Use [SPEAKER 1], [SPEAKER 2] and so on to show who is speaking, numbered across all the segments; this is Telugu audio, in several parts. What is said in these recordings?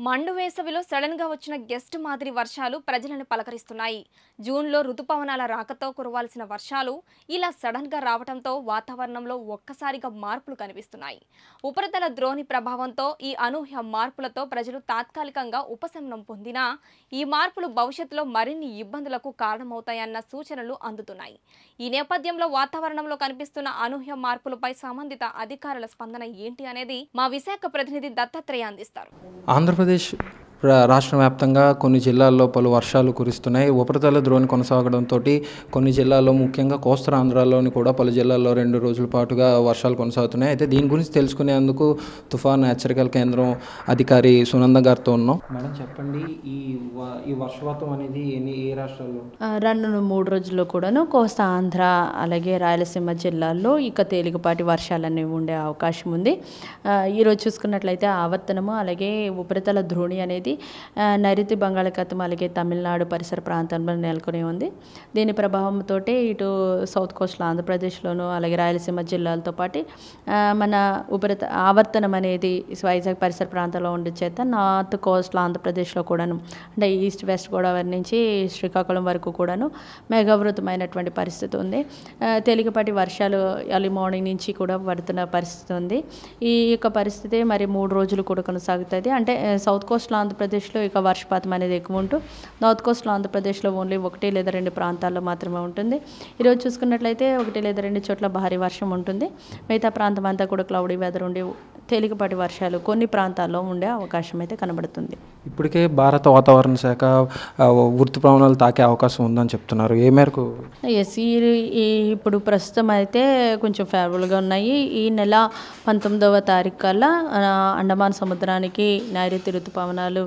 [SPEAKER 1] మండు వేసవిలో సడన్ గా వచ్చిన గెస్ట్ మాదిరి వర్షాలు ప్రజలను పలకరిస్తున్నాయి. జూన్లో రుతుపవనాల రాకతో కురవాల్సిన వర్షాలు ఇలా సడన్ గా రావడంతో వాతావరణంలో ఒక్కసారిగా మార్పులు కనిపిస్తున్నాయి. ఉపరితల ద్రోణి ప్రభావంతో ఈ అనూహ్య మార్పులతో ప్రజలు తాత్కాలికంగా ఉపశమనం పొందినా ఈ మార్పులు భవిష్యత్తులో మరిన్ని ఇబ్బందులకు కారణమవుతాయన్న సూచనలు అందుతున్నాయి. ఈ నేపథ్యంలో వాతావరణంలో కనిపిస్తున్న అనూహ్య మార్పులపై సంబంధిత అధికారుల స్పందన ఏంటి అనేది మా విశాఖ ప్రతినిధి దత్తాత్రేయ అందిస్తారు.
[SPEAKER 2] ఆంధ్రప్రదేశ్ రాష్ట్ర వ్యాప్తంగా కొన్ని జిల్లాల్లో పలు వర్షాలు కురుస్తున్నాయి. ఉపరితల ద్రోణి కొనసాగడంతో కొన్ని జిల్లాల్లో, ముఖ్యంగా కోస్తా ఆంధ్రాలోని కూడా పలు జిల్లాల్లో 2 రోజుల పాటుగా వర్షాలు కొనసాగుతున్నాయి. అయితే దీని గురించి తెలుసుకునేందుకు తుఫాను హెచ్చరికల కేంద్రం అధికారి సునంద గారితో ఉన్నాం. మేడం చెప్పండి, ఈ వర్షపాతం అనేది ఏ రాష్ట్రాల్లో?
[SPEAKER 3] రానున్న 3 రోజుల్లో కూడాను కోస్తా ఆంధ్ర అలాగే రాయలసీమ జిల్లాల్లో ఇక తేలికపాటి వర్షాలు అనేవి ఉండే అవకాశం ఉంది. ఈరోజు చూసుకున్నట్లయితే ఆవర్తనము అలాగే ఉపరితల ద్రోణి అనేది నైరుతి బంగాళాఖాతం అలాగే తమిళనాడు పరిసర ప్రాంతంలో నెలకొని ఉంది. దీని ప్రభావంతో ఇటు సౌత్ కోస్టల్ ఆంధ్రప్రదేశ్లోను అలాగే రాయలసీమ జిల్లాలతో పాటు మన ఆవర్తనం అనేది వైజాగ్ పరిసర ప్రాంతాల్లో ఉండే చేత నార్త్ కోస్టల్ ఆంధ్రప్రదేశ్లో కూడాను, అంటే ఈస్ట్ వెస్ట్ గోదావరి నుంచి శ్రీకాకుళం వరకు కూడాను మేఘావృతమైనటువంటి పరిస్థితి ఉంది. తేలికపాటి వర్షాలు ఎర్లీ మార్నింగ్ నుంచి కూడా పడుతున్న పరిస్థితి ఉంది. ఈ యొక్క పరిస్థితి మరి 3 రోజులు కూడా కొనసాగుతుంది. అంటే సౌత్ కోస్టల్ ఆంధ్రప్రదేశ్లో ఇక వర్షపాతం అనేది ఎక్కువ ఉంటూ నార్త్ కోస్టల్ ఆంధ్రప్రదేశ్లో ఓన్లీ 1 లేదా 2 ప్రాంతాల్లో మాత్రమే ఉంటుంది. ఈరోజు చూసుకున్నట్లయితే 1 లేదా 2 చోట్ల భారీ వర్షం ఉంటుంది. మిగతా ప్రాంతం అంతా కూడా క్లౌడీ వెదర్ ఉండి తేలికపాటి వర్షాలు కొన్ని ప్రాంతాల్లో ఉండే అవకాశం అయితే కనబడుతుంది.
[SPEAKER 2] ఇప్పటికే భారత వాతావరణ శాఖ ఋతుపవనాలు తాకే అవకాశం ఉందని చెప్తున్నారు. ఏ మేరకు?
[SPEAKER 3] ఎస్, ఇప్పుడు ప్రస్తుతం అయితే కొంచెం ఫేవరబుల్గా ఉన్నాయి. ఈ నెల 19వ తారీఖు కల్లా అండమాన్ సముద్రానికి నైరుతి ఋతుపవనాలు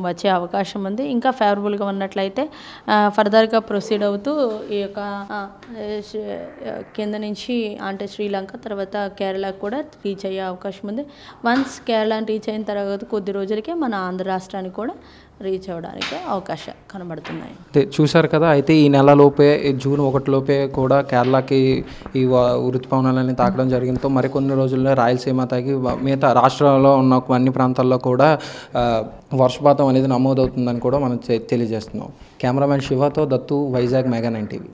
[SPEAKER 3] వచ్చే అవకాశం ఉంది. ఇంకా ఫేవరబుల్గా ఉన్నట్లయితే ఫర్దర్గా ప్రొసీడ్ అవుతూ ఈ యొక్క కింద నుంచి అంటే శ్రీలంక తర్వాత కేరళ కూడా రీచ్ అయ్యే అవకాశం ఉంది. వన్స్ కేరళని రీచ్ అయిన తర్వాత కొద్ది రోజులకే మన ఆంధ్ర రాష్ట్రానికి కూడా రీచ్ అవ్వడానికి అవకాశాలు కనబడుతున్నాయి.
[SPEAKER 2] చూశారు కదా, అయితే ఈ నెలలోపే జూన్ 1 లోపే కూడా కేరళకి ఈ ఋతుపవనాలని తాకడం జరిగిందో మరికొన్ని రోజుల్లో రాయలసీమ తాకి మిగతా రాష్ట్రాల్లో ఉన్న అన్ని ప్రాంతాల్లో కూడా వర్షపాతం అనేది నమోదవుతుందని కూడా మనం తెలియజేస్తున్నాం. కెమెరామెన్ శివతో దత్తు, వైజాగ్ మెగా 9 టీవీ.